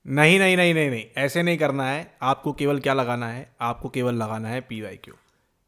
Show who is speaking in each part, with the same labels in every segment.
Speaker 1: नहीं नहीं नहीं नहीं नहीं, ऐसे नहीं करना है। आपको केवल क्या लगाना है, आपको केवल लगाना है PYQ।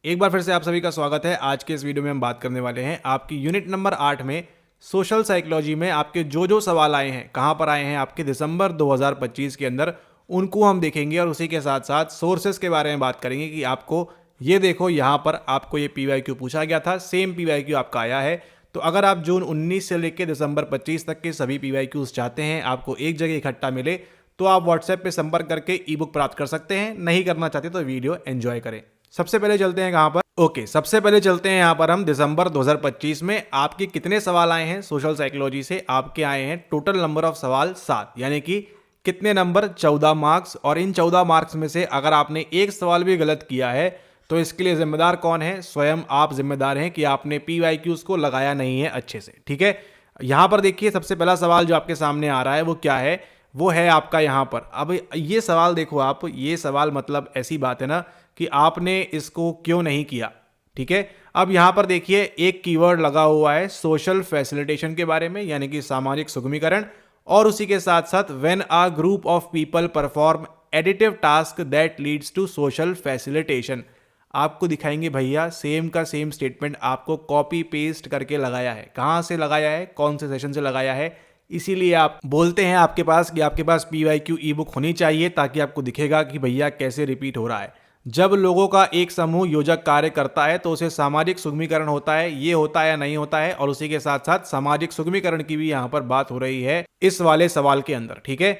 Speaker 1: एक बार फिर से आप सभी का स्वागत है। आज के इस वीडियो में हम बात करने वाले हैं आपकी यूनिट नंबर 8 में सोशल साइकोलॉजी में आपके जो सवाल आए हैं, कहाँ पर आए हैं आपके दिसंबर 2025 के अंदर, उनको हम देखेंगे और उसी के साथ साथ सोर्सेस के बारे में बात करेंगे कि आपको ये देखो यहाँ पर आपको ये PYQ पूछा गया था, सेम PYQ आपका आया है। तो अगर आप जून 19 से लेकर दिसंबर 25 तक के सभी PYQs चाहते हैं आपको एक जगह इकट्ठा मिले, तो आप व्हाट्सएप पे संपर्क करके ई बुक प्राप्त कर सकते हैं। नहीं करना चाहते तो वीडियो एंजॉय करें। सबसे पहले चलते हैं कहां पर, सबसे पहले चलते हैं यहां पर हम दिसंबर 2025 में आपके कितने सवाल आए हैं सोशल साइकोलॉजी से। आपके आए हैं टोटल नंबर ऑफ सवाल 7, यानी कि कितने नंबर, 14 मार्क्स। और इन 14 मार्क्स में से अगर आपने एक सवाल भी गलत किया है तो इसके लिए जिम्मेदार कौन है? स्वयं आप जिम्मेदार हैं कि आपने PYQs को लगाया नहीं है अच्छे से। ठीक है, यहां पर देखिए सबसे पहला सवाल जो आपके सामने आ रहा है वो क्या है, वो है आपका यहाँ पर। अब ये सवाल देखो आप, ये सवाल मतलब ऐसी बात है ना कि आपने इसको क्यों नहीं किया। ठीक है, अब यहाँ पर देखिए एक कीवर्ड लगा हुआ है सोशल फैसिलिटेशन के बारे में, यानी कि सामाजिक सुगमीकरण। और उसी के साथ साथ when a group of people perform additive task that leads to social facilitation. आपको दिखाएंगे भैया सेम का सेम स्टेटमेंट आपको कॉपी पेस्ट करके लगाया है। कहाँ से लगाया है, कौन से सेशन से लगाया है, इसीलिए आप बोलते हैं आपके पास कि आपके पास PYQ ई बुक होनी चाहिए ताकि आपको दिखेगा कि भैया कैसे रिपीट हो रहा है। जब लोगों का एक समूह योजक कार्य करता है तो उसे सामाजिक सुगमीकरण होता है, ये होता है या नहीं होता है। और उसी के साथ साथ सामाजिक सुगमीकरण की भी यहाँ पर बात हो रही है इस वाले सवाल के अंदर। ठीक है,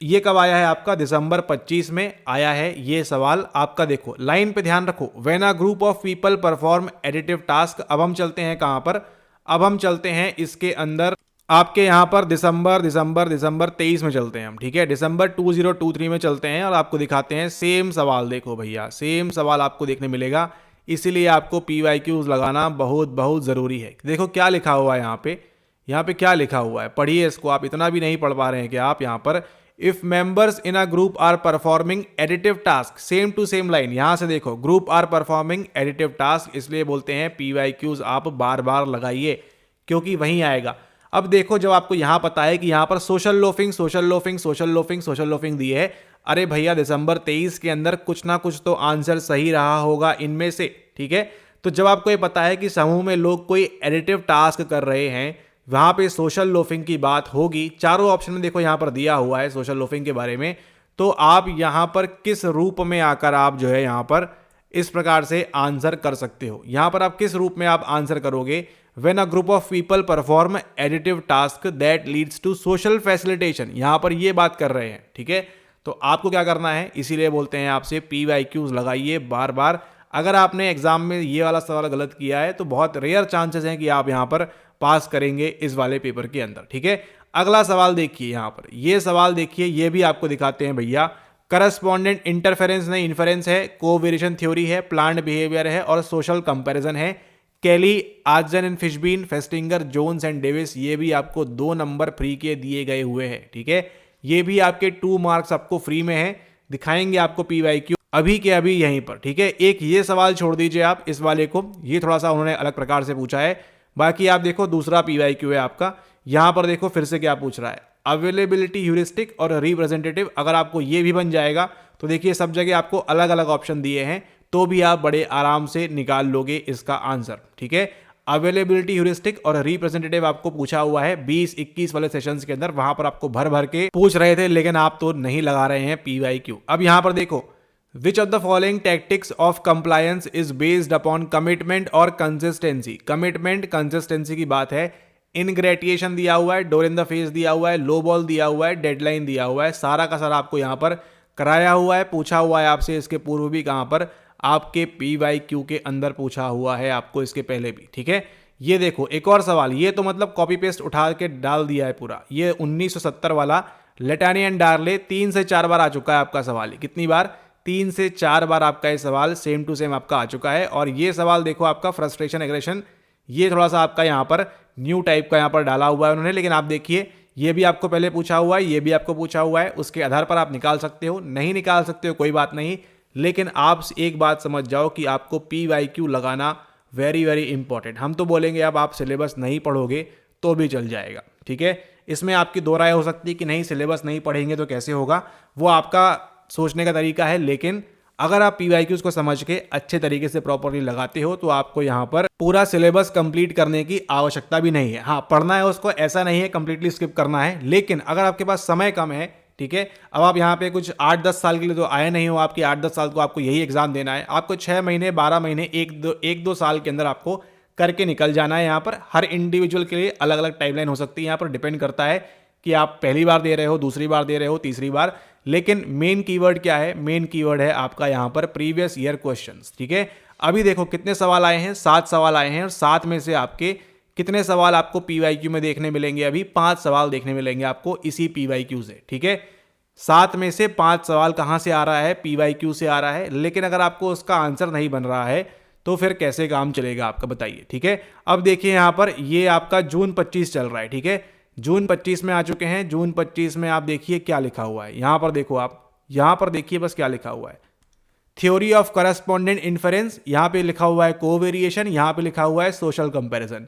Speaker 1: ये कब आया है आपका? दिसंबर 25 में आया है ये सवाल आपका। देखो लाइन पे ध्यान रखो, when a group of people perform additive task. अब हम चलते हैं कहां पर, अब हम चलते हैं इसके अंदर आपके यहां पर दिसंबर 23 में चलते हैं हम। ठीक है, दिसंबर 2023 में चलते हैं और आपको दिखाते हैं सेम सवाल। देखो भैया सेम सवाल आपको देखने मिलेगा, इसीलिए आपको PYQs लगाना बहुत बहुत जरूरी है। देखो क्या लिखा हुआ है यहाँ पे क्या लिखा हुआ है, पढ़िए इसको। आप इतना भी नहीं पढ़ पा रहे हैं कि आप यहाँ पर if members in a group are performing additive task, same to same line. यहां से देखो group are performing additive task, इसलिए बोलते हैं PYQs आप बार बार लगाइए क्योंकि वहीं आएगा। अब देखो जब आपको यहां पता है कि यहां पर सोशल लोफिंग दी है, अरे भैया दिसंबर 23 के अंदर कुछ ना कुछ तो आंसर सही रहा होगा इनमें से। ठीक है, तो जब आपको ये पता है कि समूह में लोग कोई एडिटिव टास्क कर रहे हैं, वहां पे सोशल लोफिंग की बात होगी। चारों ऑप्शन में देखो यहां पर दिया हुआ है सोशल लोफिंग के बारे में। तो आप यहां पर किस रूप में आकर आप जो है यहां पर इस प्रकार से आंसर कर सकते हो। यहां पर आप किस रूप में आप आंसर करोगे? When a group of people perform additive task that leads to social facilitation, यहां पर ये बात कर रहे हैं। ठीक है, तो आपको क्या करना है, इसीलिए बोलते हैं आपसे PYQs लगाइए बार बार। अगर आपने एग्जाम में ये वाला सवाल गलत किया है तो बहुत रेयर चांसेस हैं कि आप यहां पर पास करेंगे इस वाले पेपर के अंदर। ठीक है, अगला सवाल देखिए यहां पर, ये सवाल देखिए, ये भी आपको दिखाते हैं भैया। करस्पॉन्डेंट इंटरफेरेंस नहीं इन्फेरेंस है, कोवेरिएशन थ्योरी है, प्लांट बिहेवियर है और सोशल कंपैरिजन है। केली, आर्जन and Fishbein, Festinger, Jones and Davis, ये भी आपको 2 नंबर फ्री के दिए गए हुए हैं। ठीक है, ये भी आपके 2 मार्क्स आपको फ्री में है। दिखाएंगे आपको PYQ अभी के अभी यहीं पर। ठीक है, एक ये सवाल छोड़ दीजिए आप, इस वाले को, ये थोड़ा सा उन्होंने अलग प्रकार से पूछा है। बाकी आप देखो दूसरा PYQ है आपका। यहां पर देखो फिर से क्या पूछ रहा है, अवेलेबिलिटी ह्यूरिस्टिक और रिप्रेजेंटेटिव। अगर आपको ये भी बन जाएगा तो देखिए सब जगह आपको अलग अलग ऑप्शन दिए हैं, तो भी आप बड़े आराम से निकाल लोगे इसका आंसर। ठीक है, अवेलेबिलिटी ह्यूरिस्टिक और रिप्रेजेंटेटिव आपको पूछा हुआ है 20-21 वाले सेशंस के अंदर, वहां पर आपको भर भर के पूछ रहे थे, लेकिन आप तो नहीं लगा रहे हैं PYQ। अब यहां पर देखो, which of the following tactics of compliance is based upon commitment और कंसिस्टेंसी। कमिटमेंट कंसिस्टेंसी की बात है। इनग्रेटिएशन दिया हुआ है, डोर इन द फेस दिया हुआ है, लो बॉल दिया हुआ है, डेडलाइन दिया हुआ है। सारा का सारा आपको यहां पर कराया हुआ है, पूछा हुआ है आपसे इसके पूर्व भी, कहां पर आपके PYQ के अंदर पूछा हुआ है आपको इसके पहले भी। ठीक है, ये देखो एक और सवाल, ये तो मतलब कॉपी पेस्ट उठा के डाल दिया है पूरा। ये 1970 वाला लेटानी एंड डार्ले 3 से 4 बार आ चुका है आपका सवाल। कितनी बार? 3 से 4 बार आपका ये सवाल सेम टू सेम आपका आ चुका है। और ये सवाल देखो आपका फ्रस्ट्रेशन एग्रेशन, ये थोड़ा सा आपका यहाँ पर न्यू टाइप का यहाँ पर डाला हुआ है उन्होंने। लेकिन आप देखिए ये भी आपको पहले पूछा हुआ है, ये भी आपको पूछा हुआ है, उसके आधार पर आप निकाल सकते हो। नहीं निकाल सकते हो कोई बात नहीं, लेकिन आप एक बात समझ जाओ कि आपको PYQ लगाना वेरी वेरी इंपॉर्टेंट। हम तो बोलेंगे अब आप सिलेबस नहीं पढ़ोगे तो भी चल जाएगा। ठीक है, इसमें आपकी दो राय हो सकती है कि नहीं सिलेबस नहीं पढ़ेंगे तो कैसे होगा, वो आपका सोचने का तरीका है। लेकिन अगर आप पीवाईक्यूज को समझ के अच्छे तरीके से प्रॉपरली लगाते हो तो आपको यहाँ पर पूरा सिलेबस कंप्लीट करने की आवश्यकता भी नहीं है। हाँ, पढ़ना है उसको, ऐसा नहीं है कंप्लीटली स्किप करना है, लेकिन अगर आपके पास समय कम है, ठीक है, अब आप यहाँ पे कुछ 8-10 साल के लिए तो आए नहीं हो, आपकी 8-10 साल को आपको यही एग्जाम देना है, आपको 6 महीने 12 महीने 1-2 साल के अंदर आपको करके निकल जाना है। यहाँ पर हर इंडिविजुअल के लिए अलग अलग टाइमलाइन हो सकती है, यहाँ पर डिपेंड करता है कि आप पहली बार दे रहे हो, दूसरी बार दे रहे हो, तीसरी बार। लेकिन मेन कीवर्ड क्या है? मेन कीवर्ड है आपका यहाँ पर प्रीवियस ईयर क्वेश्चंस, ठीक है। अभी देखो कितने सवाल आए हैं, 7 सवाल आए हैं, और 7 में से आपके कितने सवाल आपको पीवाईक्यू में देखने मिलेंगे? अभी 5 सवाल देखने मिलेंगे आपको इसी पीवाईक्यू से, ठीक है। 7 में से 5 सवाल कहां से आ रहा है? पीवाईक्यू से आ रहा है। लेकिन अगर आपको उसका आंसर नहीं बन रहा है तो फिर कैसे काम चलेगा आपका, बताइए, ठीक है। अब देखिए यहाँ पर ये आपका जून 25 चल रहा है, ठीक है। जून 25 में आ चुके हैं। जून 25 में आप देखिए क्या लिखा हुआ है, यहां पर देखो, आप यहां पर देखिए बस क्या लिखा हुआ है, थ्योरी ऑफ करस्पॉन्डेंट इन्फरेंस, यहां पे लिखा हुआ है कोवेरिएशन, यहां पे लिखा हुआ है सोशल कंपैरिजन।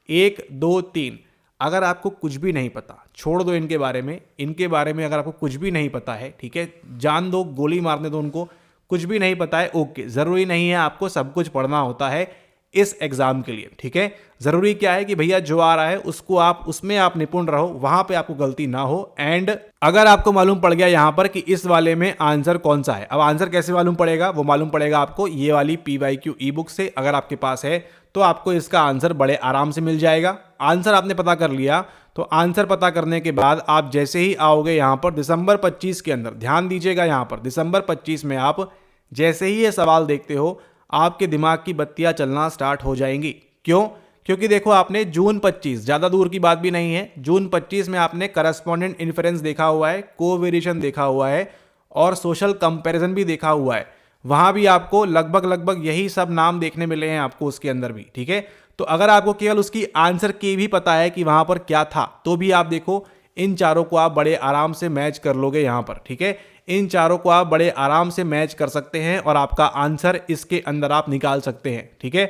Speaker 1: 1 2 3। अगर आपको कुछ भी नहीं पता, छोड़ दो इनके बारे में अगर आपको कुछ भी नहीं पता है, ठीक है, जान दो, गोली मारने दो उनको, कुछ भी नहीं पता है, ओके, जरूरी नहीं है आपको सब कुछ पढ़ना होता है इस एग्जाम के लिए, ठीक है। जरूरी क्या है कि भैया जो आ रहा है उसको आप, उसमें आप निपुण रहो, वहां पे आपको गलती ना हो। एंड अगर आपको मालूम पड़ गया यहां पर कि इस वाले में आंसर कौन सा है, अब आंसर कैसे मालूम पड़ेगा? वो मालूम पड़ेगा आपको ये वाली पीवाईक्यू ई बुक से। अगर आपके पास है तो आपको इसका आंसर बड़े आराम से मिल जाएगा। आंसर आपने पता कर लिया, तो आंसर पता करने के बाद आप जैसे ही आओगे यहां पर दिसंबर 25 के अंदर, ध्यान दीजिएगा, यहां पर दिसंबर 25 में आप जैसे ही ये सवाल देखते हो आपके दिमाग की बत्तियां चलना स्टार्ट हो जाएंगी। क्यों? क्योंकि देखो आपने जून 25, ज्यादा दूर की बात भी नहीं है, जून 25 में आपने करस्पॉन्डेंट इन्फरेंस देखा हुआ है, कोवेरिएशन देखा हुआ है और सोशल कंपैरिजन भी देखा हुआ है। वहां भी आपको लगभग यही सब नाम देखने मिले हैं आपको उसके अंदर भी, ठीक है। तो अगर आपको केवल उसकी आंसर की भी पता है कि वहां पर क्या था, तो भी आप देखो इन चारों को आप बड़े आराम से मैच कर लोगे यहां पर, ठीक है। इन चारों को आप बड़े आराम से मैच कर सकते हैं और आपका आंसर इसके अंदर आप निकाल सकते हैं, ठीक है।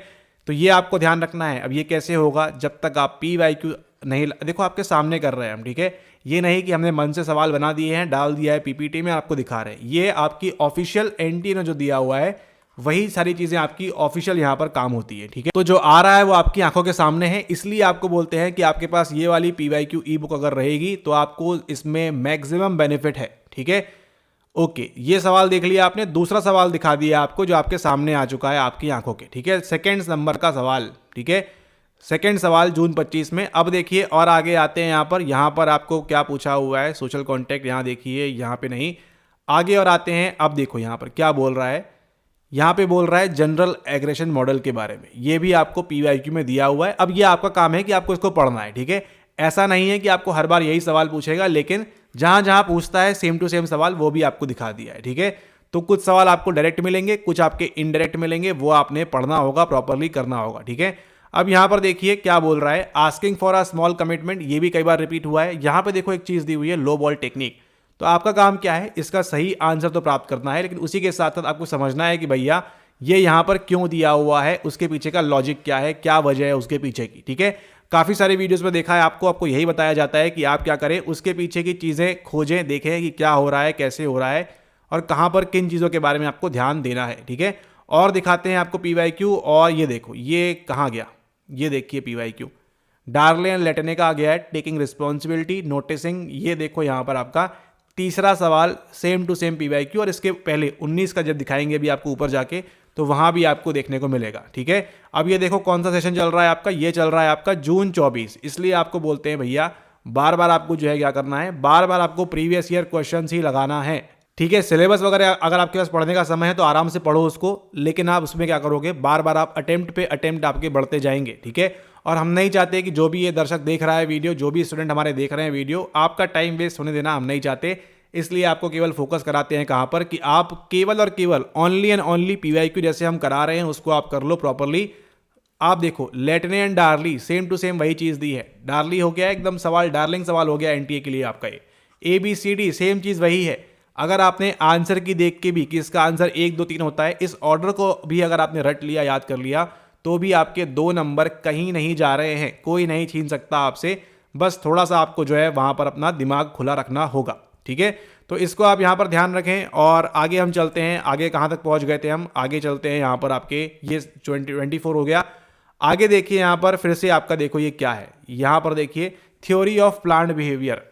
Speaker 1: तो ये आपको ध्यान रखना है। अब ये कैसे होगा? जब तक आप पीवाईक्यू नहीं, देखो आपके सामने कर रहे हैं हम, ठीक है। ये नहीं कि हमने मन से सवाल बना दिए हैं, डाल दिया है पीपीटी में, आपको दिखा रहे हैं। ये आपकी ऑफिशियल एनटीए ने जो दिया हुआ है वही सारी चीजें आपकी ऑफिशियल यहां पर काम होती है, ठीक है। तो जो आ रहा है वो आपकी आंखों के सामने है, इसलिए आपको बोलते हैं कि आपके पास ये वाली पीवाईक्यू ई बुक अगर रहेगी तो आपको इसमें मैक्सिमम बेनिफिट है, ठीक है। ओके, ये सवाल देख लिया आपने। दूसरा सवाल दिखा दिया आपको जो आपके सामने आ चुका है आपकी आंखों के, ठीक है। सेकंड नंबर का सवाल, ठीक है, सेकंड सवाल जून 25 में। अब देखिए और आगे आते हैं यहां पर आपको क्या पूछा हुआ है, सोशल कॉन्टेक्ट, यहां देखिए, यहां पे नहीं, आगे और आते हैं। अब देखो यहां पर क्या बोल रहा है, यहां पे बोल रहा है जनरल एग्रेशन मॉडल के बारे में। ये भी आपको पीवाईक्यू में दिया हुआ है। अब ये आपका काम है कि आपको इसको पढ़ना है, ठीक है। ऐसा नहीं है कि आपको हर बार यही सवाल पूछेगा, लेकिन जहां जहां पूछता है सेम टू सेम सवाल वो भी आपको दिखा दिया है, ठीक है। तो कुछ सवाल आपको डायरेक्ट मिलेंगे, कुछ आपके इनडायरेक्ट मिलेंगे, वो आपने पढ़ना होगा, प्रॉपरली करना होगा, ठीक है। अब यहां पर देखिए क्या बोल रहा है, asking for a small commitment, ये भी कई बार रिपीट हुआ है। यहां पे देखो एक चीज दी हुई है, लो बॉल टेक्निक। तो आपका काम क्या है, इसका सही आंसर तो प्राप्त करना है, लेकिन उसी के साथ साथ आपको समझना है कि भैया ये यहां पर क्यों दिया हुआ है, उसके पीछे का लॉजिक क्या है, क्या वजह है उसके पीछे की, ठीक है। काफी सारे वीडियोस में देखा है आपको यही बताया जाता है कि आप क्या करें, उसके पीछे की चीजें खोजें, देखें कि क्या हो रहा है, कैसे हो रहा है और कहां पर किन चीजों के बारे में आपको ध्यान देना है, ठीक है। और दिखाते हैं आपको पीवाईक्यू, और ये देखो ये कहां गया, ये देखिए पीवाईक्यू, डार्ले एंड लेटने का आ गया है, टेकिंग रिस्पॉन्सिबिलिटी, नोटिसिंग। ये देखो यहां पर आपका तीसरा सवाल सेम टू सेम पीवाईक्यू, और इसके पहले 19 का जब दिखाएंगे अभी आपको ऊपर जाके, तो वहां भी आपको देखने को मिलेगा, ठीक है। अब ये देखो कौन सा सेशन चल रहा है आपका, ये चल रहा है आपका जून 24। इसलिए आपको बोलते हैं भैया बार बार आपको जो है क्या करना है, बार बार आपको प्रीवियस ईयर क्वेश्चन ही लगाना है, ठीक है। सिलेबस वगैरह अगर आपके पास पढ़ने का समय है तो आराम से पढ़ो उसको, लेकिन आप उसमें क्या करोगे, बार बार आप अटेम्प्ट पे अटेम्प्ट आपके बढ़ते जाएंगे, ठीक है। और हम नहीं चाहते कि जो भी ये दर्शक देख रहा है वीडियो, जो भी स्टूडेंट हमारे देख रहे हैं वीडियो, आपका टाइम वेस्ट होने देना हम नहीं चाहते। इसलिए आपको केवल फोकस कराते हैं कहां पर, कि आप केवल और केवल ओनली एंड ओनली पीवाईक्यू जैसे हम करा रहे हैं उसको आप कर लो प्रॉपरली। आप देखो लेटने एंड डार्ली सेम टू सेम वही चीज दी है, डार्ली हो गया एकदम सवाल, डार्लिंग सवाल हो गया एनटीए के लिए आपका। ये ABCD सेम चीज वही है। अगर आपने आंसर की देख के भी कि इसका आंसर 1 2 3 होता है, इस ऑर्डर को भी अगर आपने रट लिया, याद कर लिया, तो भी आपके 2 नंबर कहीं नहीं जा रहे हैं, कोई नहीं छीन सकता आपसे। बस थोड़ा सा आपको जो है वहाँ पर अपना दिमाग खुला रखना होगा। ठीक है, तो इसको आप यहाँ पर ध्यान रखें। और आगे हम चलते हैं, आगे कहाँ तक पहुँच गए थे हम, आगे चलते हैं यहाँ पर आपके ये 24 हो गया। आगे देखिए यहाँ पर फिर से आपका देखो ये क्या है, यहाँ पर देखिए थ्योरी ऑफ प्लांट बिहेवियर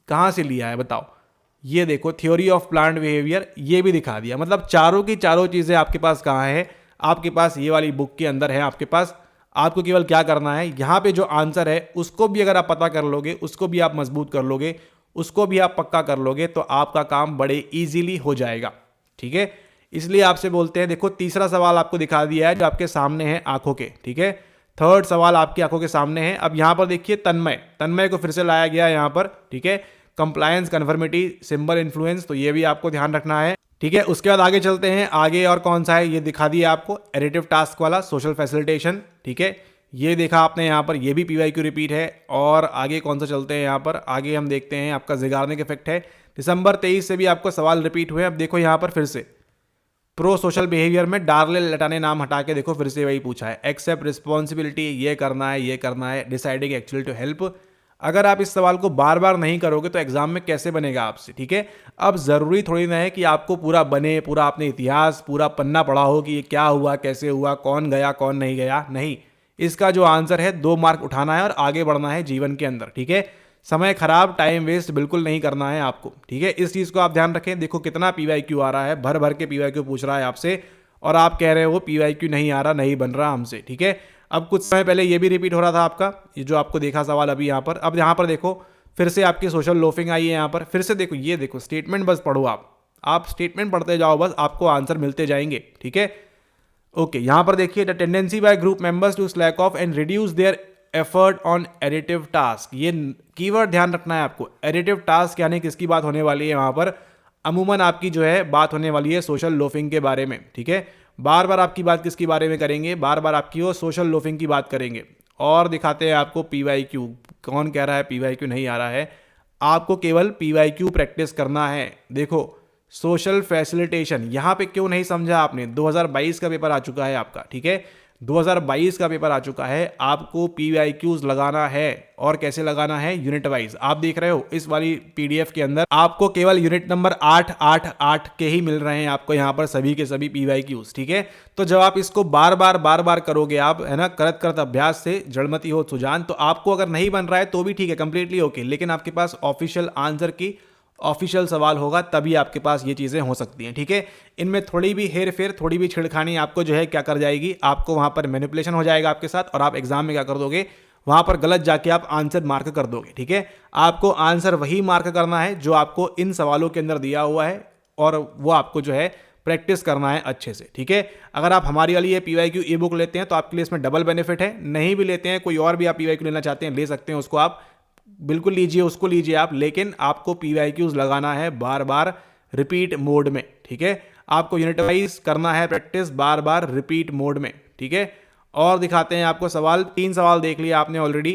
Speaker 1: कहाँ से लिया है बताओ। ये देखो थ्योरी ऑफ प्लांट बिहेवियर, ये भी दिखा दिया। मतलब चारों की चारों चीज़ें आपके पास कहाँ है, आपके पास ये वाली बुक के अंदर है आपके पास। आपको केवल क्या करना है, यहाँ पे जो आंसर है उसको भी अगर आप पता कर लोगे, उसको भी आप मजबूत कर लोगे, उसको भी आप पक्का कर लोगे, तो आपका काम बड़े इजीली हो जाएगा। ठीक है, इसलिए आपसे बोलते हैं, देखो तीसरा सवाल आपको दिखा दिया है जो आपके सामने है आंखों के। ठीक है, थर्ड सवाल आपकी आंखों के सामने है। अब यहाँ पर देखिए तन्मय को फिर से लाया गया है यहाँ पर। ठीक है, कंप्लायंस, कन्फर्मिटी, सिंबल, इन्फ्लुएंस, तो ये भी आपको ध्यान रखना है। ठीक है, उसके बाद आगे चलते हैं। आगे और कौन सा है, ये दिखा दिया आपको एडिटिव टास्क वाला सोशल फैसिलिटेशन। ठीक है, ये देखा आपने यहाँ पर, ये भी पीवाईक्यू रिपीट है। और आगे कौन सा चलते हैं यहाँ पर, आगे हम देखते हैं आपका ज़िगार्निक इफेक्ट है। दिसंबर 23 से भी आपको सवाल रिपीट हुए। अब देखो यहाँ पर फिर से प्रो सोशल बिहेवियर में डार्ले लटाने नाम हटा के देखो फिर से वही पूछा है। एक्सेप्ट रिस्पॉन्सिबिलिटी, ये करना है, ये करना है। Deciding actually to help. अगर आप इस सवाल को बार बार नहीं करोगे तो एग्जाम में कैसे बनेगा आपसे। ठीक है, अब जरूरी थोड़ी ना है कि आपको पूरा बने, पूरा आपने इतिहास पूरा पन्ना पढ़ा हो कि ये क्या हुआ, कैसे हुआ, कौन गया कौन नहीं गया। नहीं, इसका जो आंसर है 2 मार्क उठाना है और आगे बढ़ना है जीवन के अंदर। ठीक है, समय खराब, टाइम वेस्ट बिल्कुल नहीं करना है आपको। ठीक है, इस चीज़ को आप ध्यान रखें। देखो कितना पीवाईक्यू आ रहा है, भर भर के पीवाईक्यू पूछ रहा है आपसे, और आप कह रहे हो पीवाईक्यू नहीं आ रहा, नहीं बन रहा हमसे। ठीक है, अब कुछ समय पहले ये भी रिपीट हो रहा था आपका, ये जो आपको देखा सवाल अभी यहाँ पर। अब यहाँ पर देखो फिर से आपकी सोशल लोफिंग आई है यहाँ पर। फिर से देखो, ये देखो स्टेटमेंट बस पढ़ो आप स्टेटमेंट पढ़ते जाओ, बस आपको आंसर मिलते जाएंगे। ठीक है, ओके, यहाँ पर देखिए the tendency by group members to slack off and reduce their effort on additive task. ये कीवर्ड ध्यान रखना है आपको। एडिटिव टास्क यानी किसकी बात होने वाली है वहाँ पर, अमूमन आपकी जो है बात होने वाली है सोशल लोफिंग के बारे में। ठीक है, बार बार आपकी बात किसके बारे में करेंगे, बार बार आपकी वो सोशल लोफिंग की बात करेंगे। और दिखाते हैं आपको पीवाईक्यू, कौन कह रहा है पीवाईक्यू नहीं आ रहा है। आपको केवल पीवाईक्यू प्रैक्टिस करना है। देखो सोशल फैसिलिटेशन यहाँ पे क्यों नहीं समझा आपने, 2022 का पेपर आ चुका है आपका। ठीक है, 2022 का पेपर आ चुका है, आपको पीवाईक्यूज लगाना है। और कैसे लगाना है, यूनिट वाइज। आप देख रहे हो इस वाली पीडीएफ के अंदर आपको केवल यूनिट नंबर 8 के ही मिल रहे हैं आपको यहाँ पर, सभी के सभी पीवाईक्यूज। ठीक है, तो जब आप इसको बार बार करोगे आप, है ना, करत अभ्यास से जड़मती हो सुजान, तो आपको अगर नहीं बन रहा है तो भी ठीक है, कंप्लीटली ओके, लेकिन आपके पास ऑफिशियल आंसर की ऑफिशियल सवाल होगा तभी आपके पास ये चीज़ें हो सकती हैं। ठीक है, इनमें थोड़ी भी हेर फेर, थोड़ी भी छिड़खानी आपको जो है क्या कर जाएगी, आपको वहाँ पर मैनिपुलेशन हो जाएगा आपके साथ, और आप एग्जाम में क्या कर दोगे, वहाँ पर गलत जाके आप आंसर मार्क कर दोगे। ठीक है, आपको आंसर वही मार्क करना है जो आपको इन सवालों के अंदर दिया हुआ है, और वो आपको जो है प्रैक्टिस करना है अच्छे से। ठीक है, अगर आप हमारी वाली ये पीवाईक्यू ई बुक लेते हैं तो आपके लिए इसमें डबल बेनिफिट है। नहीं भी लेते हैं, कोई और भी आप पीवाईक्यू लेना चाहते हैं ले सकते हैं, उसको आप बिल्कुल लीजिए, उसको लीजिए आप, लेकिन आपको पीवाईक्यूज लगाना है बार बार रिपीट मोड में। ठीक है, आपको यूनिट वाइज करना है प्रैक्टिस बार बार रिपीट मोड में। ठीक है, और दिखाते हैं आपको सवाल। 3 सवाल देख लिया आपने ऑलरेडी।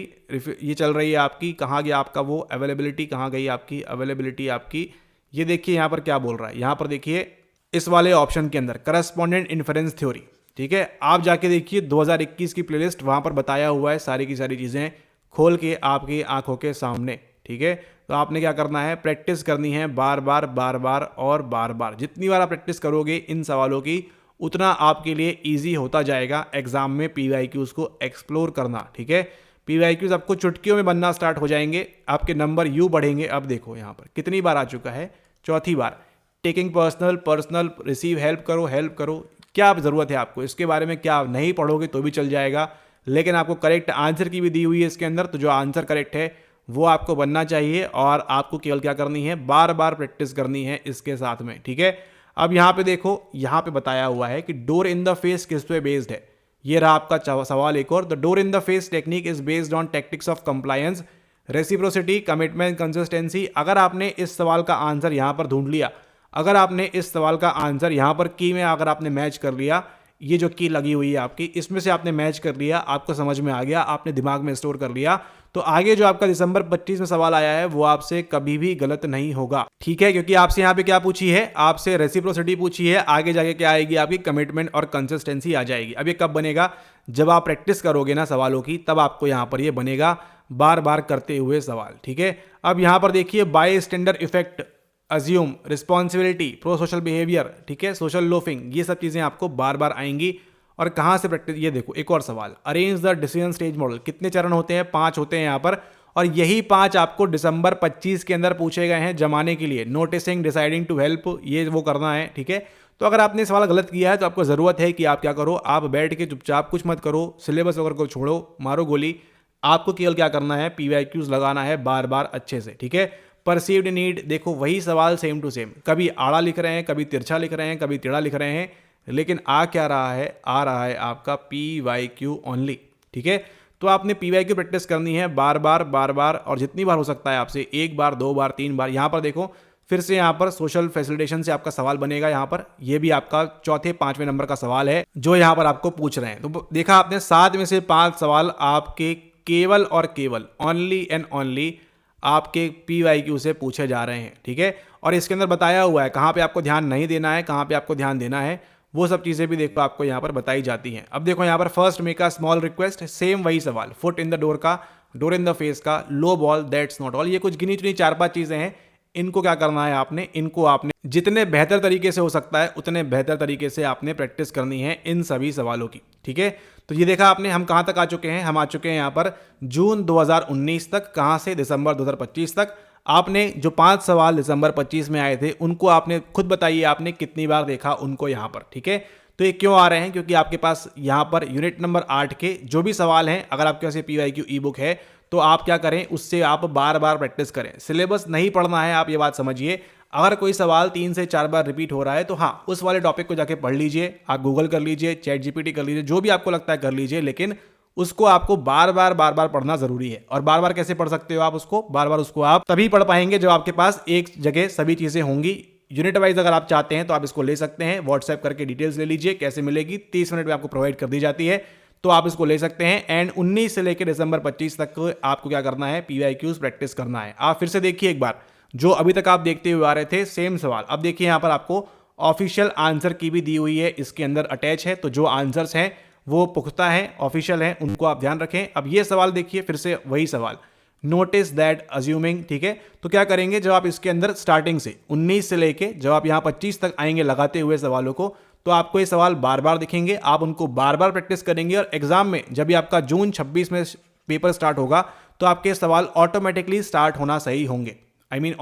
Speaker 1: ये चल रही है आपकी, कहाँ गया आपका वो अवेलेबिलिटी, कहाँ गई आपकी अवेलेबिलिटी आपकी, ये देखिए यहाँ पर क्या बोल रहा है। यहाँ पर देखिए इस वाले ऑप्शन के अंदर करस्पॉन्डेंट इन्फरेंस थ्योरी। ठीक है, आप जाके देखिए 2021 की प्लेलिस्ट, वहाँ पर बताया हुआ है सारी की सारी चीज़ें खोल के आपकी आंखों के सामने। ठीक है, तो आपने क्या करना है, प्रैक्टिस करनी है बार बार और बार बार। जितनी बार आप प्रैक्टिस करोगे इन सवालों की, उतना आपके लिए इजी होता जाएगा एग्जाम में पीवाईक्यूज को एक्सप्लोर करना। ठीक है, पीवाईक्यूज आपको चुटकियों में बनना स्टार्ट हो जाएंगे, आपके नंबर यूं बढ़ेंगे। अब देखो यहाँ पर कितनी बार आ चुका है, 4थी बार। टेकिंग पर्सनल, रिसीव हेल्प करो, क्या ज़रूरत है आपको इसके बारे में, क्या नहीं पढ़ोगे तो भी चल जाएगा, लेकिन आपको करेक्ट आंसर की भी दी हुई है इसके अंदर, तो जो आंसर करेक्ट है वो आपको बनना चाहिए, और आपको केवल क्या करनी है, बार बार प्रैक्टिस करनी है इसके साथ में। ठीक है, अब यहाँ पे देखो, यहाँ पे बताया हुआ है कि डोर इन द फेस किस पे बेस्ड है। ये रहा आपका सवाल एक और। The door in the face technique is based on tactics of compliance, reciprocity, commitment, consistency. अगर आपने इस सवाल का आंसर यहाँ पर ढूंढ लिया, अगर आपने इस सवाल का आंसर यहाँ पर की में अगर आपने मैच कर लिया, ये जो की लगी हुई है आपकी, इसमें से आपने मैच कर लिया, आपको समझ में आ गया, आपने दिमाग में स्टोर कर लिया, तो आगे जो आपका दिसंबर 25 में सवाल आया है वो आपसे कभी भी गलत नहीं होगा। ठीक है, क्योंकि आपसे यहाँ पे क्या पूछी है, आपसे रेसिप्रोसिटी पूछी है, आगे जाके क्या आएगी आपकी, कमिटमेंट और कंसिस्टेंसी आ जाएगी। अब ये कब बनेगा, जब आप प्रैक्टिस करोगे ना सवालों की, तब आपको यहाँ पर ये बनेगा। बार बार करते हुए सवाल। ठीक है, अब यहाँ पर देखिए by standard effect, assume, responsibility, pro social behaviour, ठीक है, सोशल लोफिंग, ये सब चीज़ें आपको बार बार आएंगी। और कहाँ से प्रैक्टिस, ये देखो एक और सवाल, arrange the decision stage model, कितने चरण होते हैं? 5 होते हैं यहाँ पर, और यही 5 आपको दिसंबर 25 के अंदर पूछे गए हैं जमाने के लिए। नोटिसिंग, डिसाइडिंग टू हेल्प, ये वो करना है। ठीक है, तो अगर आपने सवाल गलत किया है तो आपको ज़रूरत है कि आप क्या करो, आप बैठ के चुपचाप कुछ मत करो, सिलेबस वगैरह को छोड़ो, मारो गोली। आपको केवल क्या करना है, PYQs लगाना है बार बार अच्छे से। ठीक है, परसीव्ड नीड, देखो वही सवाल सेम टू सेम, कभी आड़ा लिख रहे हैं, कभी तिरछा लिख रहे हैं, कभी टेढ़ा लिख रहे हैं, लेकिन आ क्या रहा है, आ रहा है आपका PYQ ओनली। ठीक है, तो आपने PYQ प्रैक्टिस करनी है बार बार बार बार, और जितनी बार हो सकता है आपसे, 1 बार 2 बार 3 बार। यहाँ पर देखो फिर से यहाँ पर सोशल फैसिलिटेशन से आपका सवाल बनेगा। यहाँ पर ये भी आपका चौथे 5वें नंबर का सवाल है जो यहाँ पर आपको पूछ रहे हैं। तो देखा आपने 7 में से 5 सवाल आपके केवल और केवल, ओनली एंड ओनली आपके PYQ से पूछे जा रहे हैं। ठीक है, और इसके अंदर बताया हुआ है कहाँ पे आपको ध्यान नहीं देना है, कहाँ पे आपको ध्यान देना है, वो सब चीज़ें भी देखो आपको यहाँ पर बताई जाती हैं। अब देखो यहाँ पर first make a small request, same वही सवाल, फुट इन द डोर का, डोर इन द फेस का, लो बॉल, दैट्स नॉट ऑल, ये कुछ गिनी चुनी 4-5 चीज़ें हैं। इनको क्या करना है आपने, इनको आपने जितने बेहतर तरीके से हो सकता है उतने बेहतर तरीके से आपने प्रैक्टिस करनी है इन सभी सवालों की। ठीक है, तो ये देखा आपने, हम कहाँ तक आ चुके हैं, हम आ चुके हैं यहाँ पर जून 2019 तक, कहाँ से, दिसंबर 2025 तक। आपने जो 5 सवाल दिसंबर 25 में आए थे उनको आपने खुद बताइए आपने कितनी बार देखा उनको यहाँ पर। ठीक है, तो ये क्यों आ रहे हैं, क्योंकि आपके पास यहाँ पर यूनिट नंबर 8 के जो भी सवाल हैं, अगर आपके पास ये PYQ ई बुक है तो आप क्या करें, उससे आप बार बार प्रैक्टिस करें। सिलेबस नहीं पढ़ना है, आप ये बात समझिए। अगर कोई सवाल 3 से 4 बार रिपीट हो रहा है तो हाँ, उस वाले टॉपिक को जाके पढ़ लीजिए, आप गूगल कर लीजिए, चैट GPT कर लीजिए, जो भी आपको लगता है कर लीजिए, लेकिन उसको आपको बार बार पढ़ना जरूरी है। और बार बार कैसे पढ़ सकते हो आप उसको, बार बार उसको आप तभी पढ़ पाएंगे जब आपके पास एक जगह सभी चीजें होंगी। यूनिट वाइज अगर आप चाहते हैं तो आप इसको ले सकते हैं, व्हाट्सएप करके डिटेल्स ले लीजिए, कैसे मिलेगी, 30 मिनट में आपको प्रोवाइड कर दी जाती है, तो आप इसको ले सकते हैं। एंड 19 से लेकर दिसंबर 25 तक आपको क्या करना है, PYQs प्रैक्टिस करना है। आप फिर से देखिए एक बार, जो अभी तक आप देखते हुए आ रहे थे सेम सवाल, अब देखिए यहाँ पर आपको ऑफिशियल आंसर की भी दी हुई है, इसके अंदर अटैच है, तो जो आंसर्स हैं वो पुख्ता हैं, ऑफिशियल हैं, उनको आप ध्यान रखें। अब ये सवाल देखिए, फिर से वही सवाल, नोटिस दैट अज्यूमिंग। ठीक है, तो क्या करेंगे, जब आप इसके अंदर स्टार्टिंग से 19 से लेके जब आप यहाँ 25 तक आएंगे लगाते हुए सवालों को, तो आपको ये सवाल बार बार दिखेंगे, आप उनको बार बार प्रैक्टिस करेंगे, और एग्जाम में जब भी आपका जून 26 में पेपर स्टार्ट होगा तो आपके सवाल ऑटोमेटिकली स्टार्ट होना सही होंगे। आई मीन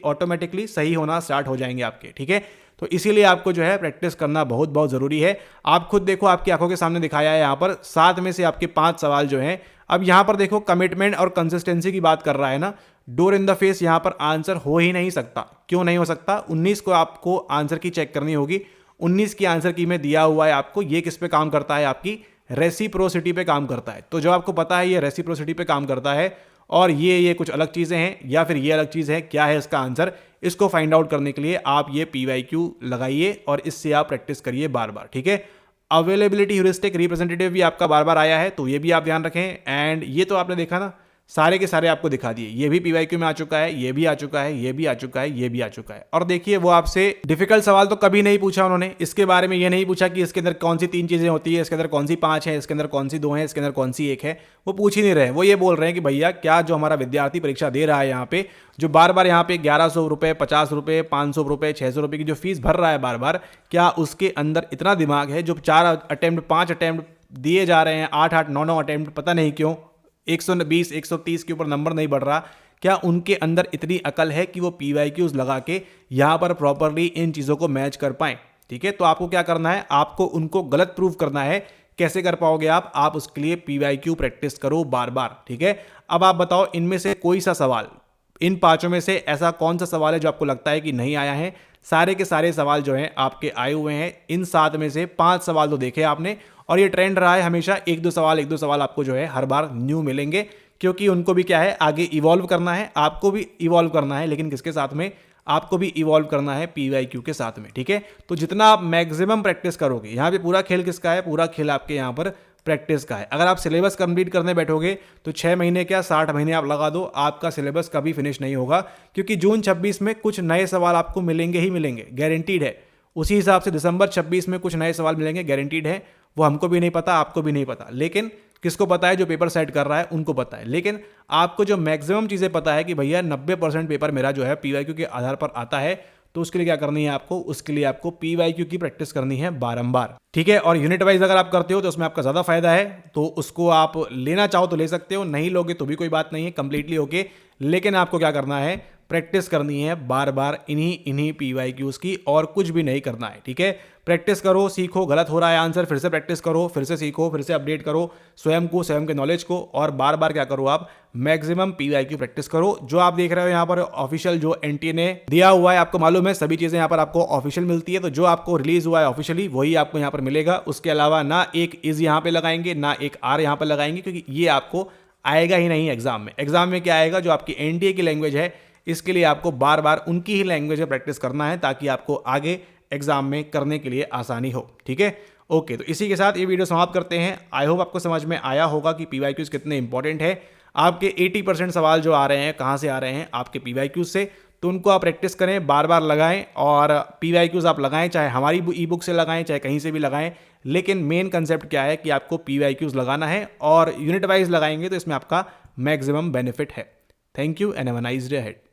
Speaker 1: ऑटोमेटिकली सही होना स्टार्ट हो जाएंगे आपके। ठीक है, तो इसीलिए आपको जो है प्रैक्टिस करना बहुत बहुत ज़रूरी है। आप खुद देखो, आपकी आंखों के सामने दिखाया है यहाँ पर 7 में से आपके 5 सवाल जो हैं। अब यहाँ पर देखो कमिटमेंट और कंसिस्टेंसी की बात कर रहा है ना, डोर इन द फेस यहाँ पर आंसर हो ही नहीं सकता। क्यों नहीं हो सकता, 19 को आपको आंसर की चेक करनी होगी, 19 की आंसर की में दिया हुआ है आपको, ये किस पे काम करता है, आपकी रेसिप्रोसिटी पे काम करता है। तो जब आपको पता है ये रेसिप्रोसिटी पे काम करता है और ये कुछ अलग चीज़ें हैं या फिर ये अलग चीज़ है, क्या है इसका आंसर, इसको फाइंड आउट करने के लिए आप ये PYQ लगाइए और इससे आप प्रैक्टिस करिए बार बार। ठीक है, अवेलेबिलिटी ह्यूरिस्टिक रिप्रेजेंटेटिव भी आपका बार बार आया है, तो ये भी आप ध्यान रखें। एंड ये तो आपने देखा ना, सारे के सारे आपको दिखा दिए, ये भी PYQ में आ चुका है, ये भी आ चुका है, ये भी आ चुका है, ये भी आ चुका है। और देखिए वो आपसे डिफिकल्ट सवाल तो कभी नहीं पूछा उन्होंने, इसके बारे में ये नहीं पूछा कि इसके अंदर कौन सी 3 चीजें होती है, इसके अंदर कौन सी 5 है, इसके अंदर कौन सी 2 है, इसके अंदर कौन सी 1 है, वो पूछ ही नहीं रहे। वो ये बोल रहे हैं कि भैया क्या जो हमारा विद्यार्थी परीक्षा दे रहा है यहाँ पे, जो बार बार यहाँ पे 1100 रुपये, 50 रुपये, 500 रुपये, 600 रुपये की जो फीस भर रहा है बार बार, क्या उसके अंदर इतना दिमाग है, जो 4 अटेम्प्ट 5 अटेम्प्ट दिए जा रहे हैं, 8-8 9-9 अटेम्प्ट, पता नहीं क्यों 120 130 के ऊपर नंबर नहीं बढ़ रहा, क्या उनके अंदर इतनी अकल है कि वो PYQs लगा के यहाँ पर प्रॉपरली इन चीज़ों को मैच कर पाएं। ठीक है, तो आपको क्या करना है, आपको उनको गलत प्रूव करना है। कैसे कर पाओगे आप उसके लिए PYQ प्रैक्टिस करो बार बार। ठीक है, अब आप बताओ इनमें से कोई सा सवाल, इन 5 में से ऐसा कौन सा सवाल है जो आपको लगता है कि नहीं आया है। सारे के सारे सवाल जो हैं आपके आए हुए हैं। इन 7 में से 5 सवाल तो देखे आपने, और ये ट्रेंड रहा है हमेशा, 1-2 सवाल आपको जो है हर बार न्यू मिलेंगे, क्योंकि उनको भी क्या है, आगे इवॉल्व करना है, आपको भी इवॉल्व करना है, लेकिन किसके साथ में, आपको भी इवॉल्व करना है PYQ के साथ में। ठीक है, तो जितना आप मैक्सिमम प्रैक्टिस करोगे, यहाँ पे पूरा खेल किसका है, पूरा खेल आपके यहाँ पर प्रैक्टिस का है। अगर आप सिलेबस कंप्लीट करने बैठोगे तो 6 महीने क्या 60 महीने आप लगा दो, आपका सिलेबस कभी फिनिश नहीं होगा, क्योंकि जून 26 में कुछ नए सवाल आपको मिलेंगे ही मिलेंगे, गारंटीड है। उसी हिसाब से दिसंबर 26 में कुछ नए सवाल मिलेंगे, गारंटीड है। वो हमको भी नहीं पता, आपको भी नहीं पता, लेकिन किसको पता है? जो पेपर सेट कर रहा है उनको पता है। लेकिन आपको जो मैक्सिमम चीज़ें पता है कि भैया 90% पेपर मेरा जो है पीवाईक्यू के आधार पर आता है, तो उसके लिए क्या करनी है आपको? उसके लिए आपको पीवाईक्यू की प्रैक्टिस करनी है बारंबार, ठीक है। और यूनिट वाइज अगर आप करते हो तो उसमें आपका ज़्यादा फायदा है, तो उसको आप लेना चाहो तो ले सकते हो, नहीं लोगे तो भी कोई बात नहीं है, कंप्लीटली ओके। लेकिन आपको क्या करना है? प्रैक्टिस करनी है बार बार इन्हीं पीवाईक्यूज की, और कुछ भी नहीं करना है, ठीक है। प्रैक्टिस करो, सीखो, गलत हो रहा है आंसर फिर से प्रैक्टिस करो, फिर से सीखो, फिर से अपडेट करो स्वयं को, स्वयं के नॉलेज को, और बार बार क्या करो आप? मैक्सिमम पीवाईक्यू प्रैक्टिस करो। जो आप देख रहे हो यहाँ पर ऑफिशियल जो एनटीए ने दिया हुआ है, आपको मालूम है सभी चीजें यहाँ पर आपको ऑफिशियल मिलती है, तो जो आपको रिलीज हुआ है ऑफिशियली वही आपको यहाँ पर मिलेगा। उसके अलावा ना एक इज यहाँ पे लगाएंगे, ना एक आर यहाँ पर लगाएंगे, क्योंकि ये आपको आएगा ही नहीं एग्जाम में। एग्जाम में क्या आएगा? जो आपकी एनटीए की लैंग्वेज है, इसके लिए आपको बार बार उनकी ही लैंग्वेज में प्रैक्टिस करना है, ताकि आपको आगे एग्जाम में करने के लिए आसानी हो, ठीक है। ओके, तो इसी के साथ ये वीडियो समाप्त करते हैं। आई होप आपको समझ में आया होगा कि पीवाईक्यूज कितने इंपॉर्टेंट है। आपके 80% सवाल जो आ रहे हैं, कहाँ से आ रहे हैं? आपके पीवाईक्यूज से। तो उनको आप प्रैक्टिस करें, बार बार लगाएं, और पीवाईक्यूज आप लगाएं, चाहे हमारी ई बुक से लगाएं, चाहे कहीं से भी लगाएं। लेकिन मेन कंसेप्ट क्या है कि आपको पीवाईक्यूज लगाना है, और यूनिट वाइज लगाएंगे तो इसमें आपका मैक्सिमम बेनिफिट है। Thank you and have a nice day ahead.